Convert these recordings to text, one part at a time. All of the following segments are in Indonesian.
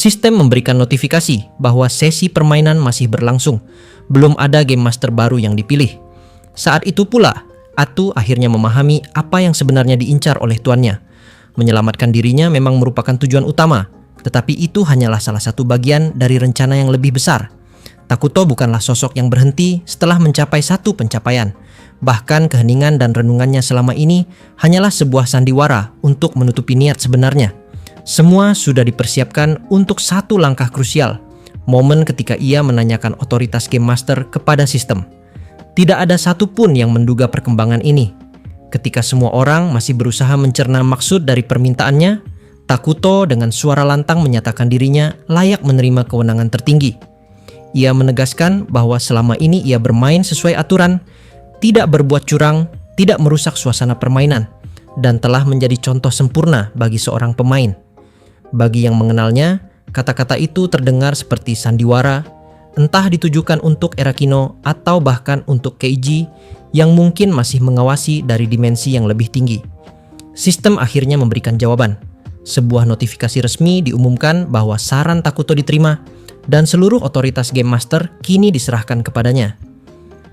Sistem memberikan notifikasi bahwa sesi permainan masih berlangsung. Belum ada Game Master baru yang dipilih. Saat itu pula, Atu akhirnya memahami apa yang sebenarnya diincar oleh tuannya. Menyelamatkan dirinya memang merupakan tujuan utama, tetapi itu hanyalah salah satu bagian dari rencana yang lebih besar. Takuto bukanlah sosok yang berhenti setelah mencapai satu pencapaian. Bahkan keheningan dan renungannya selama ini hanyalah sebuah sandiwara untuk menutupi niat sebenarnya. Semua sudah dipersiapkan untuk satu langkah krusial, momen ketika ia menanyakan otoritas Game Master kepada sistem. Tidak ada satupun yang menduga perkembangan ini. Ketika semua orang masih berusaha mencerna maksud dari permintaannya, Takuto dengan suara lantang menyatakan dirinya layak menerima kewenangan tertinggi. Ia menegaskan bahwa selama ini ia bermain sesuai aturan, tidak berbuat curang, tidak merusak suasana permainan, dan telah menjadi contoh sempurna bagi seorang pemain. Bagi yang mengenalnya, kata-kata itu terdengar seperti sandiwara, entah ditujukan untuk Erakino atau bahkan untuk Keiji yang mungkin masih mengawasi dari dimensi yang lebih tinggi. Sistem akhirnya memberikan jawaban. Sebuah notifikasi resmi diumumkan bahwa saran Takuto diterima dan seluruh otoritas Game Master kini diserahkan kepadanya.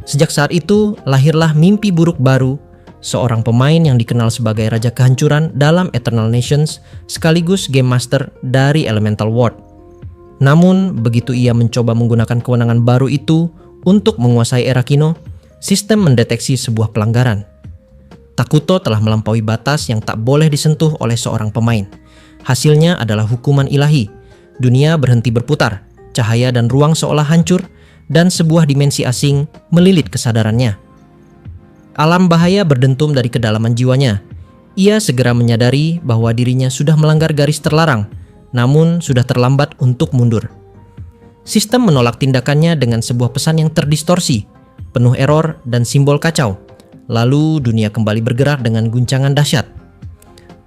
Sejak saat itu, lahirlah mimpi buruk baru, seorang pemain yang dikenal sebagai Raja Kehancuran dalam Eternal Nations sekaligus Game Master dari Elemental Ward. Namun, begitu ia mencoba menggunakan kewenangan baru itu untuk menguasai Erakino, sistem mendeteksi sebuah pelanggaran. Takuto telah melampaui batas yang tak boleh disentuh oleh seorang pemain. Hasilnya adalah hukuman ilahi. Dunia berhenti berputar, cahaya dan ruang seolah hancur, dan sebuah dimensi asing melilit kesadarannya. Alam bahaya berdentum dari kedalaman jiwanya. Ia segera menyadari bahwa dirinya sudah melanggar garis terlarang, namun sudah terlambat untuk mundur. Sistem menolak tindakannya dengan sebuah pesan yang terdistorsi, penuh error dan simbol kacau. Lalu dunia kembali bergerak dengan guncangan dahsyat.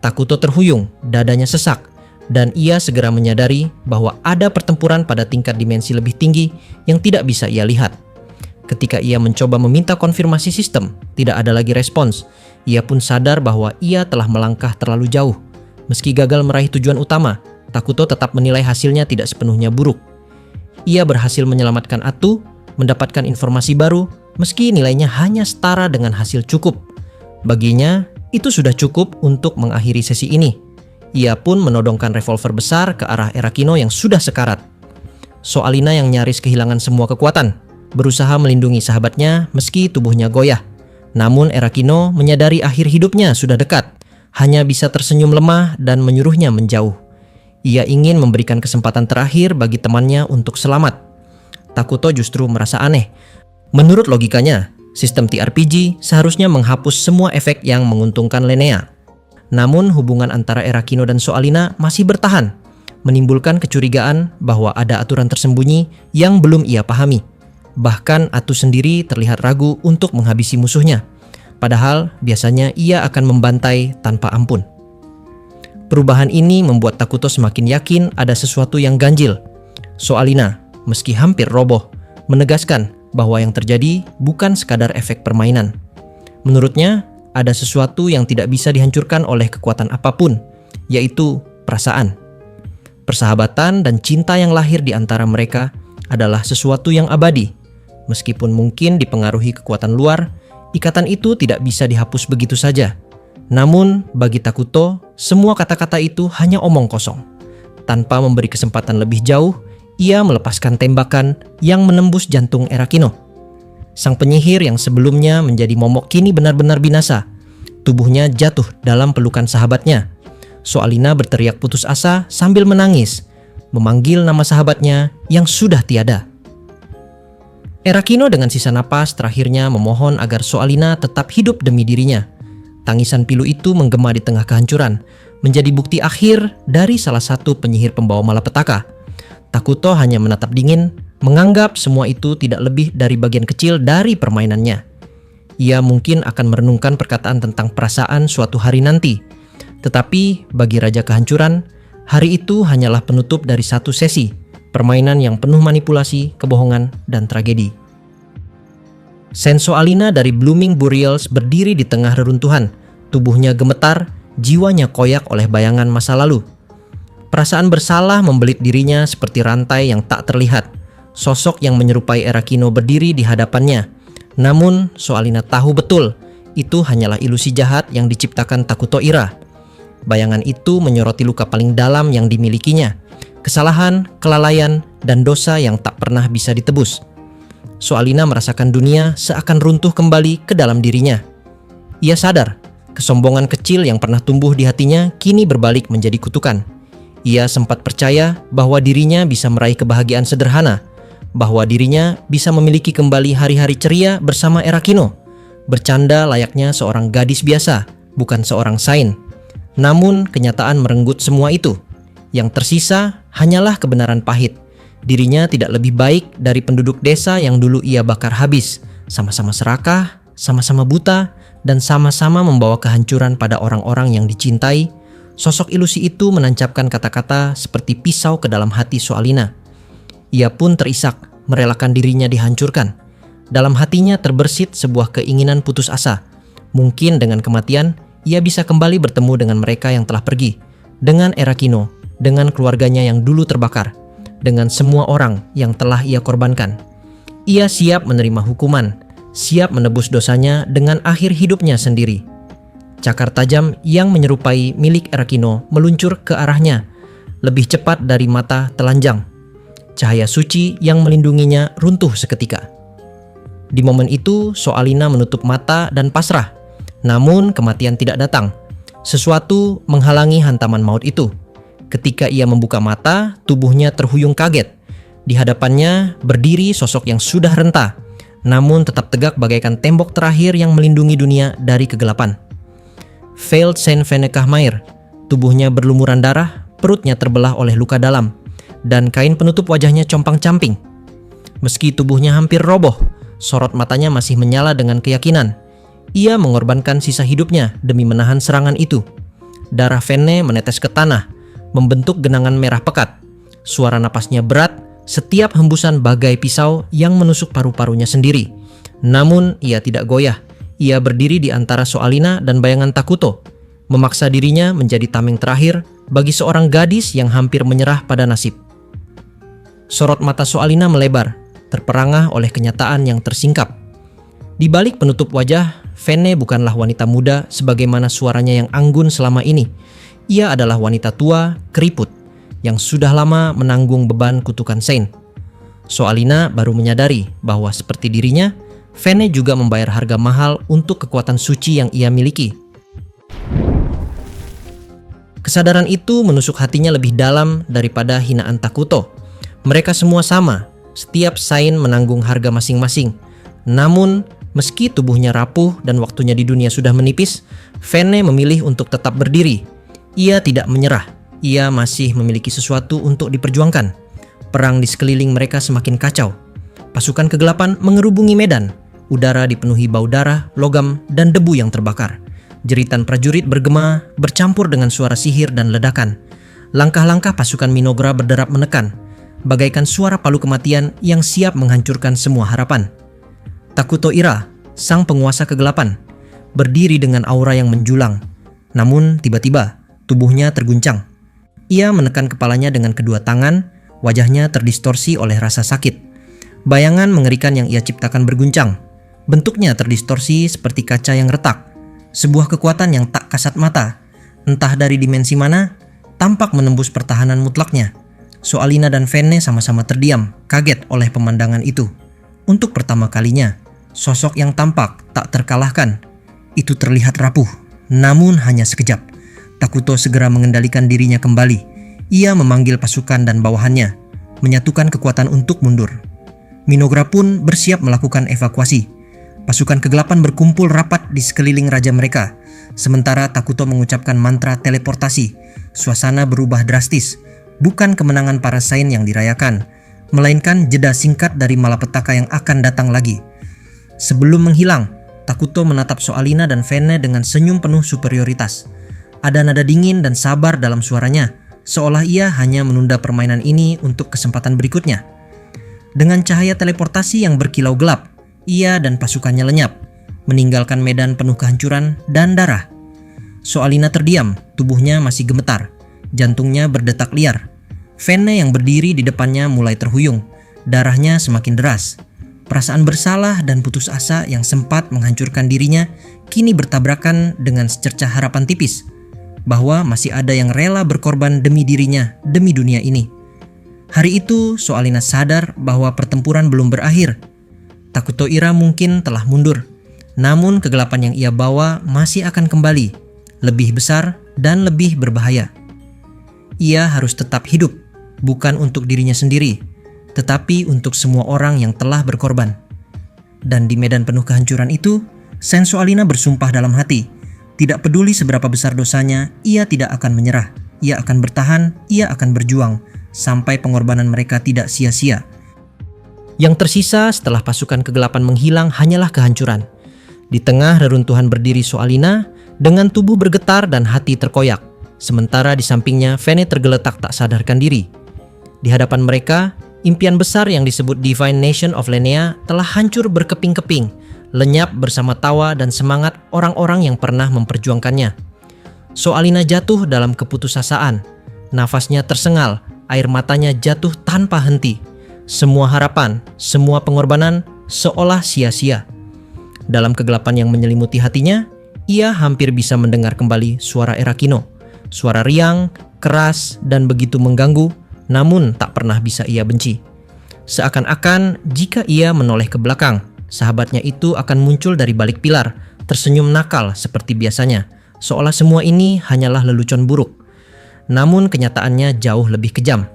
Takuto terhuyung, dadanya sesak, dan ia segera menyadari bahwa ada pertempuran pada tingkat dimensi lebih tinggi yang tidak bisa ia lihat. Ketika ia mencoba meminta konfirmasi sistem, tidak ada lagi respons. Ia pun sadar bahwa ia telah melangkah terlalu jauh. Meski gagal meraih tujuan utama, Takuto tetap menilai hasilnya tidak sepenuhnya buruk. Ia berhasil menyelamatkan Atu, mendapatkan informasi baru, meski nilainya hanya setara dengan hasil cukup. Baginya, itu sudah cukup untuk mengakhiri sesi ini. Ia pun menodongkan revolver besar ke arah Erakino yang sudah sekarat. Soalina yang nyaris kehilangan semua kekuatan, berusaha melindungi sahabatnya meski tubuhnya goyah. Namun Erakino menyadari akhir hidupnya sudah dekat, hanya bisa tersenyum lemah dan menyuruhnya menjauh. Ia ingin memberikan kesempatan terakhir bagi temannya untuk selamat. Takuto justru merasa aneh. Menurut logikanya, sistem TRPG seharusnya menghapus semua efek yang menguntungkan Lenea. Namun hubungan antara Erakino dan Soalina masih bertahan, menimbulkan kecurigaan bahwa ada aturan tersembunyi yang belum ia pahami. Bahkan Atu sendiri terlihat ragu untuk menghabisi musuhnya, padahal biasanya ia akan membantai tanpa ampun. Perubahan ini membuat Takuto semakin yakin ada sesuatu yang ganjil. Soalina, meski hampir roboh, menegaskan bahwa yang terjadi bukan sekadar efek permainan. Menurutnya, ada sesuatu yang tidak bisa dihancurkan oleh kekuatan apapun, yaitu perasaan. Persahabatan dan cinta yang lahir di antara mereka adalah sesuatu yang abadi. Meskipun mungkin dipengaruhi kekuatan luar, ikatan itu tidak bisa dihapus begitu saja. Namun, bagi Takuto, semua kata-kata itu hanya omong kosong. Tanpa memberi kesempatan lebih jauh, ia melepaskan tembakan yang menembus jantung Erakino. Sang penyihir yang sebelumnya menjadi momok kini benar-benar binasa. Tubuhnya jatuh dalam pelukan sahabatnya. Soalina berteriak putus asa sambil menangis, memanggil nama sahabatnya yang sudah tiada. Erakino dengan sisa napas terakhirnya memohon agar Soalina tetap hidup demi dirinya. Tangisan pilu itu menggema di tengah kehancuran, menjadi bukti akhir dari salah satu penyihir pembawa malapetaka. Takuto hanya menatap dingin, menganggap semua itu tidak lebih dari bagian kecil dari permainannya. Ia mungkin akan merenungkan perkataan tentang perasaan suatu hari nanti. Tetapi bagi Raja Kehancuran, hari itu hanyalah penutup dari satu sesi, permainan yang penuh manipulasi, kebohongan, dan tragedi. Senso Alina dari Blooming Burials berdiri di tengah reruntuhan. Tubuhnya gemetar, jiwanya koyak oleh bayangan masa lalu. Perasaan bersalah membelit dirinya seperti rantai yang tak terlihat. Sosok yang menyerupai Erakino berdiri di hadapannya. Namun, Soalina tahu betul, itu hanyalah ilusi jahat yang diciptakan Takuto Ira. Bayangan itu menyoroti luka paling dalam yang dimilikinya. Kesalahan, kelalaian, dan dosa yang tak pernah bisa ditebus. Soalina merasakan dunia seakan runtuh kembali ke dalam dirinya. Ia sadar, kesombongan kecil yang pernah tumbuh di hatinya kini berbalik menjadi kutukan. Ia sempat percaya bahwa dirinya bisa meraih kebahagiaan sederhana, bahwa dirinya bisa memiliki kembali hari-hari ceria bersama Erakino, bercanda layaknya seorang gadis biasa, bukan seorang sain. Namun kenyataan merenggut semua itu. Yang tersisa hanyalah kebenaran pahit. Dirinya tidak lebih baik dari penduduk desa yang dulu ia bakar habis, sama-sama serakah, sama-sama buta, dan sama-sama membawa kehancuran pada orang-orang yang dicintai. Sosok ilusi itu menancapkan kata-kata seperti pisau ke dalam hati Soalina. Ia pun terisak, merelakan dirinya dihancurkan. Dalam hatinya terbersit sebuah keinginan putus asa. Mungkin dengan kematian, ia bisa kembali bertemu dengan mereka yang telah pergi. Dengan Erakino, dengan keluarganya yang dulu terbakar, dengan semua orang yang telah ia korbankan. Ia siap menerima hukuman, siap menebus dosanya dengan akhir hidupnya sendiri. Cakar tajam yang menyerupai milik Erakino meluncur ke arahnya, lebih cepat dari mata telanjang. Cahaya suci yang melindunginya runtuh seketika. Di momen itu, Soalina menutup mata dan pasrah. Namun kematian tidak datang. Sesuatu menghalangi hantaman maut itu. Ketika ia membuka mata, tubuhnya terhuyung kaget. Di hadapannya berdiri sosok yang sudah renta, namun tetap tegak bagaikan tembok terakhir yang melindungi dunia dari kegelapan. Veld Saint Venekahmair, tubuhnya berlumuran darah, perutnya terbelah oleh luka dalam, dan kain penutup wajahnya compang-camping. Meski tubuhnya hampir roboh, sorot matanya masih menyala dengan keyakinan. Ia mengorbankan sisa hidupnya demi menahan serangan itu. Darah Vene menetes ke tanah, membentuk genangan merah pekat. Suara napasnya berat, setiap hembusan bagai pisau yang menusuk paru-parunya sendiri. Namun ia tidak goyah. Ia berdiri di antara Soalina dan bayangan Takuto, memaksa dirinya menjadi tameng terakhir bagi seorang gadis yang hampir menyerah pada nasib. Sorot mata Soalina melebar, terperangah oleh kenyataan yang tersingkap. Di balik penutup wajah, Vene bukanlah wanita muda sebagaimana suaranya yang anggun selama ini. Ia adalah wanita tua, keriput, yang sudah lama menanggung beban kutukan Saint. Soalina baru menyadari bahwa seperti dirinya, Vene juga membayar harga mahal untuk kekuatan suci yang ia miliki. Kesadaran itu menusuk hatinya lebih dalam daripada hinaan Takuto. Mereka semua sama, setiap Saint menanggung harga masing-masing. Namun, meski tubuhnya rapuh dan waktunya di dunia sudah menipis, Vene memilih untuk tetap berdiri. Ia tidak menyerah, ia masih memiliki sesuatu untuk diperjuangkan. Perang di sekeliling mereka semakin kacau. Pasukan kegelapan mengerubungi medan. Udara dipenuhi bau darah, logam, dan debu yang terbakar. Jeritan prajurit bergema, bercampur dengan suara sihir dan ledakan. Langkah-langkah pasukan Minogra berderap menekan, bagaikan suara palu kematian yang siap menghancurkan semua harapan. Takuto Ira, sang penguasa kegelapan, berdiri dengan aura yang menjulang. Namun tiba-tiba, tubuhnya terguncang. Ia menekan kepalanya dengan kedua tangan, wajahnya terdistorsi oleh rasa sakit. Bayangan mengerikan yang ia ciptakan berguncang. Bentuknya terdistorsi seperti kaca yang retak. Sebuah kekuatan yang tak kasat mata, entah dari dimensi mana, tampak menembus pertahanan mutlaknya. Soalina dan Vene sama-sama terdiam, kaget oleh pemandangan itu. Untuk pertama kalinya, sosok yang tampak tak terkalahkan itu terlihat rapuh, namun hanya sekejap. Takuto segera mengendalikan dirinya kembali. Ia memanggil pasukan dan bawahannya, menyatukan kekuatan untuk mundur. Minogra pun bersiap melakukan evakuasi. Pasukan kegelapan berkumpul rapat di sekeliling raja mereka. Sementara Takuto mengucapkan mantra teleportasi, suasana berubah drastis. Bukan kemenangan para Saint yang dirayakan, melainkan jeda singkat dari malapetaka yang akan datang lagi. Sebelum menghilang, Takuto menatap Soalina dan Vene dengan senyum penuh superioritas. Ada nada dingin dan sabar dalam suaranya, seolah ia hanya menunda permainan ini untuk kesempatan berikutnya. Dengan cahaya teleportasi yang berkilau gelap, ia dan pasukannya lenyap, meninggalkan medan penuh kehancuran dan darah. Soalina terdiam, tubuhnya masih gemetar. Jantungnya berdetak liar. Fene yang berdiri di depannya mulai terhuyung. Darahnya semakin deras. Perasaan bersalah dan putus asa yang sempat menghancurkan dirinya kini bertabrakan dengan secercah harapan tipis bahwa masih ada yang rela berkorban demi dirinya, demi dunia ini. Hari itu, Soalina sadar bahwa pertempuran belum berakhir. Takuto Ira mungkin telah mundur, namun kegelapan yang ia bawa masih akan kembali, lebih besar dan lebih berbahaya. Ia harus tetap hidup, bukan untuk dirinya sendiri, tetapi untuk semua orang yang telah berkorban. Dan di medan penuh kehancuran itu, Sen Soalina bersumpah dalam hati, tidak peduli seberapa besar dosanya, ia tidak akan menyerah. Ia akan bertahan, ia akan berjuang, sampai pengorbanan mereka tidak sia-sia. Yang tersisa setelah pasukan kegelapan menghilang hanyalah kehancuran. Di tengah reruntuhan berdiri Soalina, dengan tubuh bergetar dan hati terkoyak. Sementara di sampingnya, Fene tergeletak tak sadarkan diri. Di hadapan mereka, impian besar yang disebut Divine Nation of Lenea telah hancur berkeping-keping, lenyap bersama tawa dan semangat orang-orang yang pernah memperjuangkannya. Soalina jatuh dalam keputusasaan. Nafasnya tersengal, air matanya jatuh tanpa henti. Semua harapan, semua pengorbanan seolah sia-sia. Dalam kegelapan yang menyelimuti hatinya, ia hampir bisa mendengar kembali suara Erakino. Suara riang, keras, dan begitu mengganggu, namun tak pernah bisa ia benci. Seakan-akan jika ia menoleh ke belakang, sahabatnya itu akan muncul dari balik pilar, tersenyum nakal seperti biasanya, seolah semua ini hanyalah lelucon buruk. Namun kenyataannya jauh lebih kejam.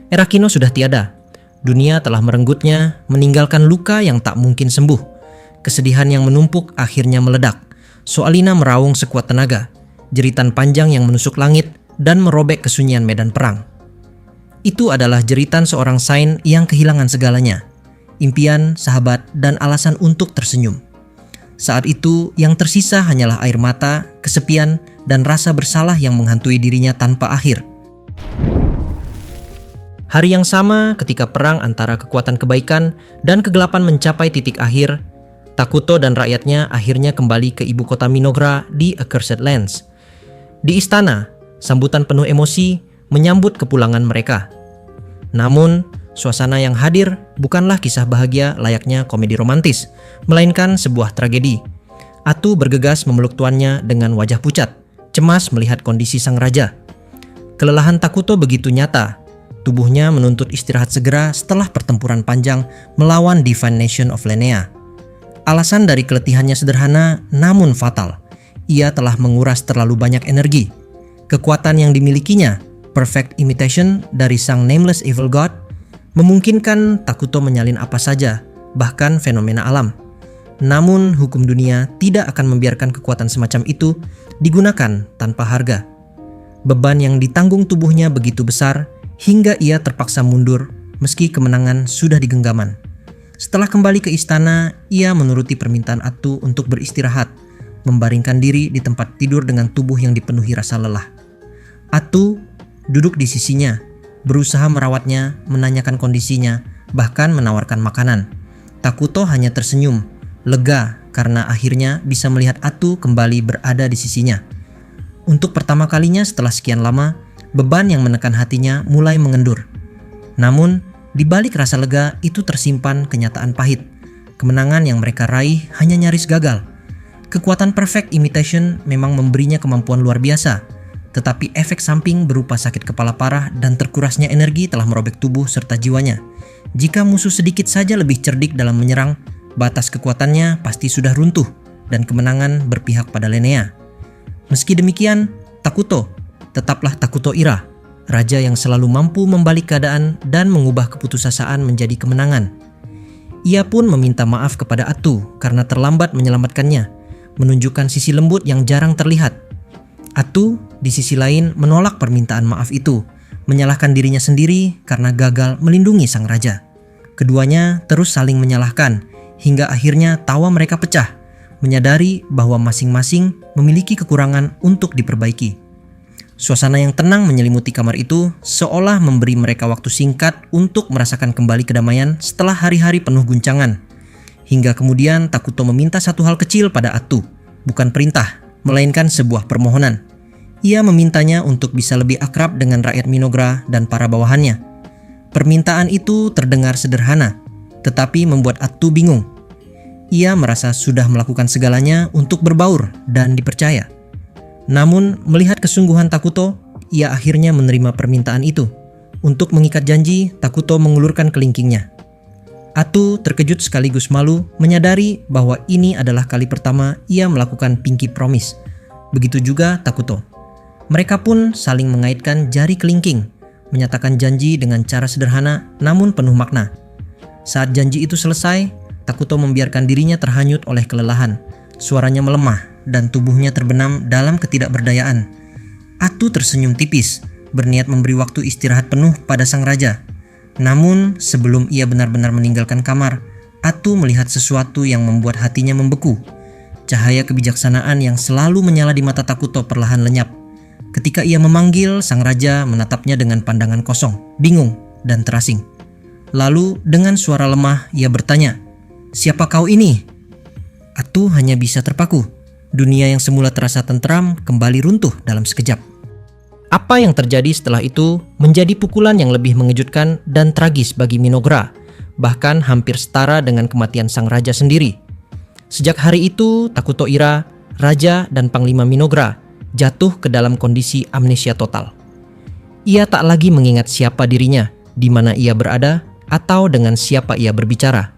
Erakino sudah tiada. Dunia telah merenggutnya, meninggalkan luka yang tak mungkin sembuh. Kesedihan yang menumpuk akhirnya meledak. Soalina meraung sekuat tenaga, jeritan panjang yang menusuk langit dan merobek kesunyian medan perang. Itu adalah jeritan seorang Sain yang kehilangan segalanya, impian, sahabat, dan alasan untuk tersenyum. Saat itu, yang tersisa hanyalah air mata, kesepian, dan rasa bersalah yang menghantui dirinya tanpa akhir. Hari yang sama ketika perang antara kekuatan kebaikan dan kegelapan mencapai titik akhir, Takuto dan rakyatnya akhirnya kembali ke ibu kota Minogra di Accursed Lands. Di istana, sambutan penuh emosi menyambut kepulangan mereka. Namun, suasana yang hadir bukanlah kisah bahagia layaknya komedi romantis, melainkan sebuah tragedi. Atu bergegas memeluk tuannya dengan wajah pucat, cemas melihat kondisi sang raja. Kelelahan Takuto begitu nyata. Tubuhnya menuntut istirahat segera setelah pertempuran panjang melawan Divine Nation of Lenea. Alasan dari keletihannya sederhana namun fatal. Ia telah menguras terlalu banyak energi. Kekuatan yang dimilikinya, perfect imitation dari sang nameless evil god, memungkinkan Takuto menyalin apa saja, bahkan fenomena alam. Namun hukum dunia tidak akan membiarkan kekuatan semacam itu digunakan tanpa harga. Beban yang ditanggung tubuhnya begitu besar hingga ia terpaksa mundur meski kemenangan sudah di genggaman. Setelah kembali ke istana, ia menuruti permintaan Atu untuk beristirahat, membaringkan diri di tempat tidur dengan tubuh yang dipenuhi rasa lelah. Atu duduk di sisinya, berusaha merawatnya, menanyakan kondisinya, bahkan menawarkan makanan. Takuto hanya tersenyum, lega karena akhirnya bisa melihat Atu kembali berada di sisinya. Untuk pertama kalinya setelah sekian lama, beban yang menekan hatinya mulai mengendur. Namun, di balik rasa lega itu tersimpan kenyataan pahit. Kemenangan yang mereka raih hanya nyaris gagal. Kekuatan perfect imitation memang memberinya kemampuan luar biasa, tetapi efek samping berupa sakit kepala parah dan terkurasnya energi telah merobek tubuh serta jiwanya. Jika musuh sedikit saja lebih cerdik dalam menyerang, batas kekuatannya pasti sudah runtuh dan kemenangan berpihak pada Lenea. Meski demikian, Takuto tetaplah Takuto Ira, raja yang selalu mampu membalik keadaan dan mengubah keputusasaan menjadi kemenangan. Ia pun meminta maaf kepada Atu karena terlambat menyelamatkannya, menunjukkan sisi lembut yang jarang terlihat. Atu di sisi lain menolak permintaan maaf itu, menyalahkan dirinya sendiri karena gagal melindungi sang raja. Keduanya terus saling menyalahkan hingga akhirnya tawa mereka pecah, menyadari bahwa masing-masing memiliki kekurangan untuk diperbaiki. Suasana yang tenang menyelimuti kamar itu seolah memberi mereka waktu singkat untuk merasakan kembali kedamaian setelah hari-hari penuh guncangan. Hingga kemudian Takuto meminta satu hal kecil pada Atu, bukan perintah, melainkan sebuah permohonan. Ia memintanya untuk bisa lebih akrab dengan rakyat Minogra dan para bawahannya. Permintaan itu terdengar sederhana, tetapi membuat Atu bingung. Ia merasa sudah melakukan segalanya untuk berbaur dan dipercaya. Namun, melihat kesungguhan Takuto, ia akhirnya menerima permintaan itu. Untuk mengikat janji, Takuto mengulurkan kelingkingnya. Atu terkejut sekaligus malu menyadari bahwa ini adalah kali pertama ia melakukan pinky promise. Begitu juga Takuto. Mereka pun saling mengaitkan jari kelingking, menyatakan janji dengan cara sederhana namun penuh makna. Saat janji itu selesai, Takuto membiarkan dirinya terhanyut oleh kelelahan. Suaranya melemah dan tubuhnya terbenam dalam ketidakberdayaan. Atu tersenyum tipis, berniat memberi waktu istirahat penuh pada sang raja. Namun, sebelum ia benar-benar meninggalkan kamar, Atu melihat sesuatu yang membuat hatinya membeku. Cahaya kebijaksanaan yang selalu menyala di mata Takuto perlahan lenyap. Ketika ia memanggil, sang raja menatapnya dengan pandangan kosong, bingung, dan terasing. Lalu, dengan suara lemah, ia bertanya, "Siapa kau ini?" Atu hanya bisa terpaku. Dunia yang semula terasa tentram kembali runtuh dalam sekejap. Apa yang terjadi setelah itu menjadi pukulan yang lebih mengejutkan dan tragis bagi Minogra, bahkan hampir setara dengan kematian sang raja sendiri. Sejak hari itu, Takuto Ira, raja dan panglima Minogra, jatuh ke dalam kondisi amnesia total. Ia tak lagi mengingat siapa dirinya, di mana ia berada, atau dengan siapa ia berbicara.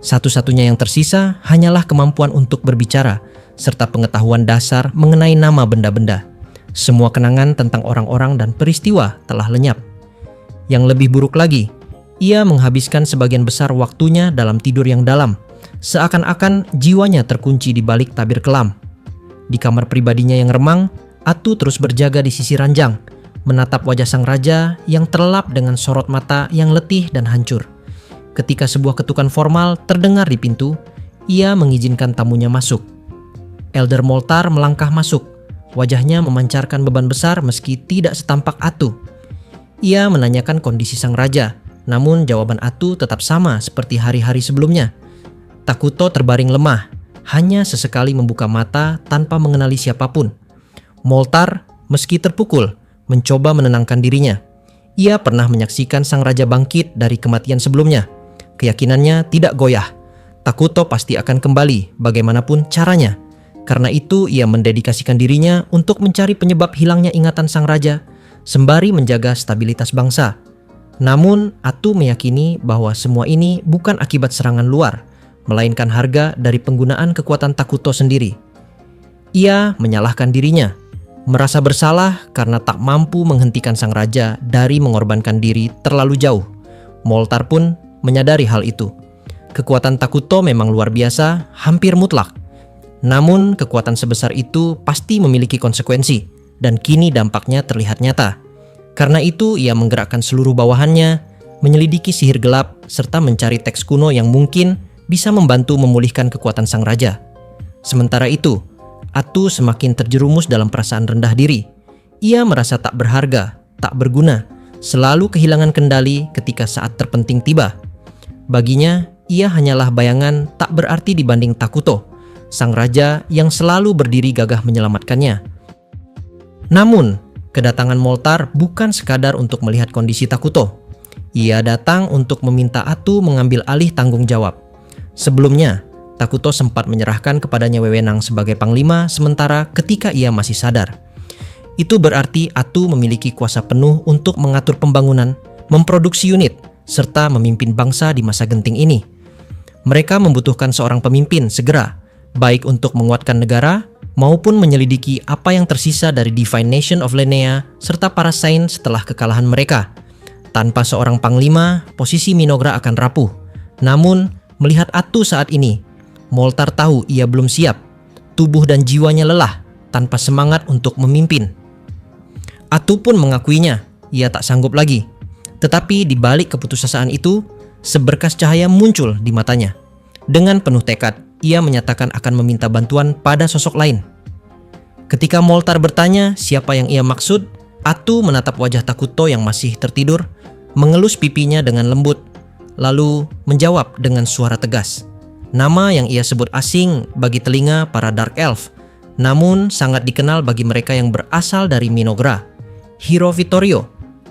Satu-satunya yang tersisa hanyalah kemampuan untuk berbicara, serta pengetahuan dasar mengenai nama benda-benda. Semua kenangan tentang orang-orang dan peristiwa telah lenyap. Yang lebih buruk lagi, ia menghabiskan sebagian besar waktunya dalam tidur yang dalam, seakan-akan jiwanya terkunci di balik tabir kelam. Di kamar pribadinya yang remang, Atu terus berjaga di sisi ranjang, menatap wajah sang raja yang terlelap dengan sorot mata yang letih dan hancur. Ketika sebuah ketukan formal terdengar di pintu, ia mengizinkan tamunya masuk. Elder Moltar melangkah masuk. Wajahnya memancarkan beban besar meski tidak setampak Atu. Ia menanyakan kondisi sang raja, namun jawaban Atu tetap sama seperti hari-hari sebelumnya. Takuto terbaring lemah, hanya sesekali membuka mata tanpa mengenali siapapun. Moltar, meski terpukul, mencoba menenangkan dirinya. Ia pernah menyaksikan sang raja bangkit dari kematian sebelumnya. Keyakinannya tidak goyah. Takuto pasti akan kembali, bagaimanapun caranya. Karena itu ia mendedikasikan dirinya untuk mencari penyebab hilangnya ingatan sang raja, sembari menjaga stabilitas bangsa. Namun, Atu meyakini bahwa semua ini bukan akibat serangan luar, melainkan harga dari penggunaan kekuatan Takuto sendiri. Ia menyalahkan dirinya, merasa bersalah karena tak mampu menghentikan sang raja dari mengorbankan diri terlalu jauh. Moltar pun menyadari hal itu. Kekuatan Takuto memang luar biasa, hampir mutlak. Namun, kekuatan sebesar itu pasti memiliki konsekuensi, dan kini dampaknya terlihat nyata. Karena itu, ia menggerakkan seluruh bawahannya, menyelidiki sihir gelap, serta mencari teks kuno yang mungkin bisa membantu memulihkan kekuatan sang raja. Sementara itu, Atu semakin terjerumus dalam perasaan rendah diri. Ia merasa tak berharga, tak berguna, selalu kehilangan kendali ketika saat terpenting tiba. Baginya, ia hanyalah bayangan tak berarti dibanding Takuto, sang raja yang selalu berdiri gagah menyelamatkannya. Namun, kedatangan Moltar bukan sekadar untuk melihat kondisi Takuto. Ia datang untuk meminta Atu mengambil alih tanggung jawab. Sebelumnya, Takuto sempat menyerahkan kepadanya wewenang sebagai panglima sementara ketika ia masih sadar. Itu berarti Atu memiliki kuasa penuh untuk mengatur pembangunan, memproduksi unit, serta memimpin bangsa di masa genting ini. Mereka membutuhkan seorang pemimpin segera, baik untuk menguatkan negara maupun menyelidiki apa yang tersisa dari Divine Nation of Lenea serta para Saint setelah kekalahan mereka. Tanpa seorang panglima, posisi Minogra akan rapuh. Namun, melihat Atu saat ini, Moltar tahu ia belum siap. Tubuh dan jiwanya lelah, tanpa semangat untuk memimpin. Atu pun mengakuinya, ia tak sanggup lagi. Tetapi di balik keputusasaan itu, seberkas cahaya muncul di matanya. Dengan penuh tekad, ia menyatakan akan meminta bantuan pada sosok lain. Ketika Moltar bertanya siapa yang ia maksud, Atu menatap wajah Takuto yang masih tertidur, mengelus pipinya dengan lembut, lalu menjawab dengan suara tegas. Nama yang ia sebut asing bagi telinga para Dark Elf, namun sangat dikenal bagi mereka yang berasal dari Minogra, Hiro Vittorio,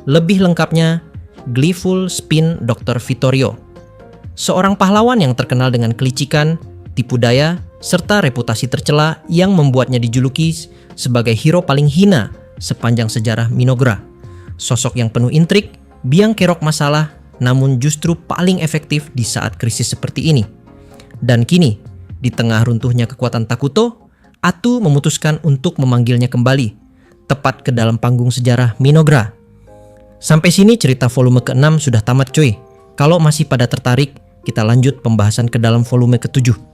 lebih lengkapnya Gleeful Spin Dr. Vittorio. Seorang pahlawan yang terkenal dengan kelicikan, tipu daya, serta reputasi tercela yang membuatnya dijuluki sebagai hero paling hina sepanjang sejarah Minogra. Sosok yang penuh intrik, biang kerok masalah, namun justru paling efektif di saat krisis seperti ini. Dan kini, di tengah runtuhnya kekuatan Takuto, Atu memutuskan untuk memanggilnya kembali, tepat ke dalam panggung sejarah Minogra. Sampai sini cerita volume ke-6 sudah tamat cuy. Kalau masih pada tertarik, kita lanjut pembahasan ke dalam volume ke-7.